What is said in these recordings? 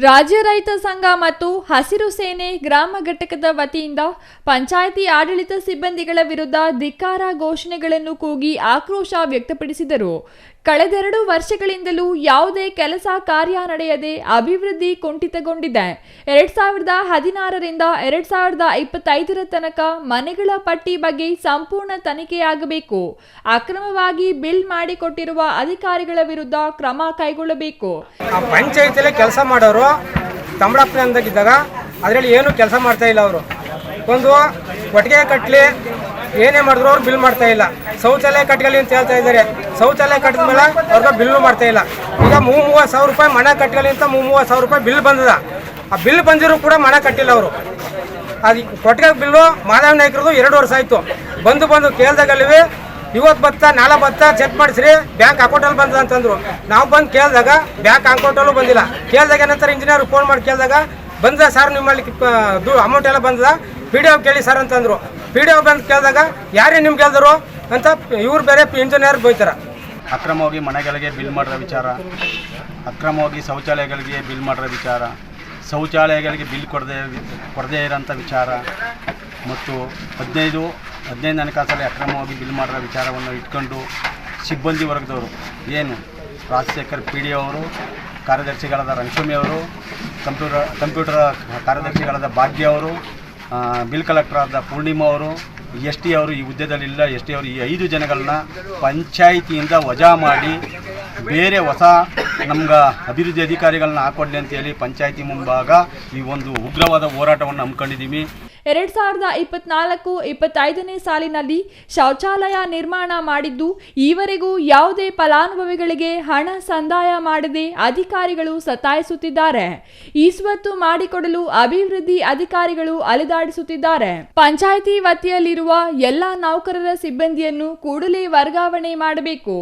ರಾಜ್ಯ ರೈತ ಸಂಘ ಮತ್ತು ಹಸಿರು ಸೇನೆ ಗ್ರಾಮ ಘಟಕದ ವತಿಯಿಂದ ಪಂಚಾಯಿತಿ ಆಡಳಿತ ಸಿಬ್ಬಂದಿಗಳ ವಿರುದ್ಧ ಧಿಕ್ಕಾರ ಘೋಷಣೆಗಳನ್ನು ಕೂಗಿ ಆಕ್ರೋಶ ವ್ಯಕ್ತಪಡಿಸಿದರು. ಕಳೆದೆರಡು ವರ್ಷಗಳಿಂದಲೂ ಯಾವುದೇ ಕೆಲಸ ಕಾರ್ಯ ನಡೆಯದೆ ಅಭಿವೃದ್ಧಿ ಕುಂಠಿತಗೊಂಡಿದೆ. 2016ರಿಂದ 2025 ತನಕ ಮನೆಗಳ ಪಟ್ಟಿ ಬಗ್ಗೆ ಸಂಪೂರ್ಣ ತನಿಖೆಯಾಗಬೇಕು. ಅಕ್ರಮವಾಗಿ ಬಿಲ್ ಮಾಡಿಕೊಟ್ಟಿರುವ ಅಧಿಕಾರಿಗಳ ವಿರುದ್ಧ ಕ್ರಮ ಕೈಗೊಳ್ಳಬೇಕು. ಪಂಚಾಯತಿಯಲ್ಲಿ ಕೆಲಸ ಮಾಡೋರು ತಮ್ಮಡಪ್ಪನಂದಾಗಿದ್ದಾಗ ಅದರಲ್ಲಿ ಏನು ಕೆಲಸ ಮಾಡ್ತಾ ಇಲ್ಲ. ಅವರು ಒಂದು ಕೊಟ್ಟಿಗೆ ಕಟ್ಟಲಿ ಏನೇ ಮಾಡಿದ್ರು ಅವ್ರು ಬಿಲ್ ಮಾಡ್ತಾ ಇಲ್ಲ. ಶೌಚಾಲಯ ಕಟ್ಕೊಳ್ಳಿ ಅಂತ ಹೇಳ್ತಾ ಇದ್ದಾರೆ. ಶೌಚಾಲಯ ಕಟ್ಟಿದ ಮೇಲೆ ಅವ್ರಿಗೆ ಬಿಲ್ಲು ಮಾಡ್ತಾ ಇಲ್ಲ. ಈಗ 30,000 ರೂಪಾಯಿ ಮನೆ ಕಟ್ಕೊಳ್ಳಿ ಅಂತ 30,000 ರೂಪಾಯಿ ಬಿಲ್ ಬಂದದ. ಆ ಬಿಲ್ ಬಂದಿರೋ ಕೂಡ ಮನೆ ಕಟ್ಟಿಲ್ಲ ಅವರು. ಅದು ಕೊಟ್ಟಿಗೆ ಬಿಲ್ಲು ಮಾಧವ ನಾಯ್ಕರದು 2 ವರ್ಷ ಆಯಿತು. ಬಂದು ಕೇಳ್ದಾಗಲ್ವೇ ಇವತ್ತು ಬತ್ತಾ ನಾಳೆ ಬತ್ತಾ ಚೆಕ್ ಮಾಡಿಸ್ರಿ ಬ್ಯಾಂಕ್ ಅಕೌಂಟಲ್ಲಿ ಬಂದ ಅಂತಂದ್ರು. ನಾವು ಬಂದು ಕೇಳಿದಾಗ ಬ್ಯಾಂಕ್ ಅಕೌಂಟಲ್ಲೂ ಬಂದಿಲ್ಲ. ಕೇಳಿದಾಗ ಏನಂತಾರೆ ಇಂಜಿನಿಯರ್ ಫೋನ್ ಮಾಡಿ ಕೇಳಿದಾಗ ಬಂದ ಸರ್ ನಿಮ್ಮಲ್ಲಿ ಅಮೌಂಟ್ ಎಲ್ಲ ಬಂದದ PDO ಕೇಳಿ ಸರ್ ಅಂತಂದರು. PDO ಬಂದು ಕೇಳಿದಾಗ ಯಾರೇ ನಿಮ್ಗೆ ಕೇಳಿದ್ರು ಅಂತ ಇವ್ರು ಬೇರೆ ಇಂಜಿನಿಯರ್ ಬೈತಾರೆ. ಅಕ್ರಮವಾಗಿ ಮನೆಗಳಿಗೆ ಬಿಲ್ ಮಾಡಿರೋ ವಿಚಾರ, ಅಕ್ರಮವಾಗಿ ಶೌಚಾಲಯಗಳಿಗೆ ಬಿಲ್ ಮಾಡಿರೋ ವಿಚಾರ, ಶೌಚಾಲಯಗಳಿಗೆ ಬಿಲ್ ಕೊಡದೇ ಇರೋಂಥ ವಿಚಾರ ಮತ್ತು 15 ಹಣಕಾಸಲ್ಲಿ ಅಕ್ರಮವಾಗಿ ಬಿಲ್ ಮಾಡಿರೋ ವಿಚಾರವನ್ನು ಇಟ್ಕೊಂಡು ಸಿಬ್ಬಂದಿ ವರ್ಗದವರು ಏನು ರಾಜಶೇಖರ್ PDO ಅವರು, ಕಾರ್ಯದರ್ಶಿಗಳಾದ ರಂಗಸ್ವಾಮಿ ಅವರು, ಕಂಪ್ಯೂಟರ್ ಕಾರ್ಯದರ್ಶಿಗಳಾದ ಭಾಗ್ಯ ಅವರು, ಬಿಲ್ ಕಲೆಕ್ಟರ್ ಆದ ಪೂರ್ಣಿಮಾ ಅವರು, ST ಅವರು ಈ ಹುದ್ದೆದಲ್ಲಿಲ್ಲ. ST ಅವರು ಈ 5 ಜನಗಳನ್ನ ಪಂಚಾಯಿತಿಯಿಂದ ವಜಾ ಮಾಡಿ ಬೇರೆ ಹೊಸ ನಮ್ಗೆ ಅಭಿವೃದ್ಧಿ ಅಧಿಕಾರಿಗಳನ್ನ ಹಾಕೊಡ್ಲಿ ಅಂತೇಳಿ ಪಂಚಾಯಿತಿ ಮುಂಭಾಗ ಈ ಒಂದು ಉಗ್ರವಾದ ಹೋರಾಟವನ್ನು ಹಮ್ಮಿಕೊಂಡಿದ್ದೀವಿ. 2024-25ನೇ ಸಾಲಿನಲ್ಲಿ ಶೌಚಾಲಯ ನಿರ್ಮಾಣ ಮಾಡಿದ್ದು ಈವರೆಗೂ ಯಾವುದೇ ಫಲಾನುಭವಿಗಳಿಗೆ ಹಣ ಸಂದಾಯ ಮಾಡದೆ ಅಧಿಕಾರಿಗಳು ಸತಾಯಿಸುತ್ತಿದ್ದಾರೆ. ಈ ಸ್ವತ್ತು ಮಾಡಿಕೊಡಲು ಅಭಿವೃದ್ಧಿ ಅಧಿಕಾರಿಗಳು ಅಲೆದಾಡಿಸುತ್ತಿದ್ದಾರೆ. ಪಂಚಾಯಿತಿ ವತಿಯಲ್ಲಿರುವ ಎಲ್ಲ ನೌಕರರ ಸಿಬ್ಬಂದಿಯನ್ನು ಕೂಡಲೇ ವರ್ಗಾವಣೆ ಮಾಡಬೇಕು.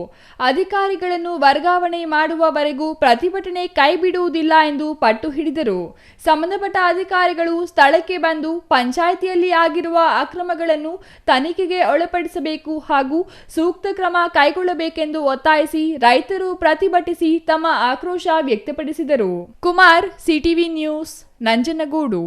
ಅಧಿಕಾರಿಗಳನ್ನು ವರ್ಗಾವಣೆ ಮಾಡುವವರೆಗೂ ಪ್ರತಿಭಟನೆ ಕೈಬಿಡುವುದಿಲ್ಲ ಎಂದು ಪಟ್ಟು ಹಿಡಿದರು. ಸಂಬಂಧಪಟ್ಟ ಅಧಿಕಾರಿಗಳು ಸ್ಥಳಕ್ಕೆ ಬಂದು ಪಂಚಾಯಿತಿಯಲ್ಲಿ ಆಗಿರುವ ಅಕ್ರಮಗಳನ್ನು ತನಿಖೆಗೆ ಒಳಪಡಿಸಬೇಕು ಹಾಗೂ ಸೂಕ್ತ ಕ್ರಮ ಕೈಗೊಳ್ಳಬೇಕೆಂದು ಒತ್ತಾಯಿಸಿ ರೈತರು ಪ್ರತಿಭಟಿಸಿ ತಮ್ಮ ಆಕ್ರೋಶ ವ್ಯಕ್ತಪಡಿಸಿದರು. Kumar, CTV news, Nanjangud.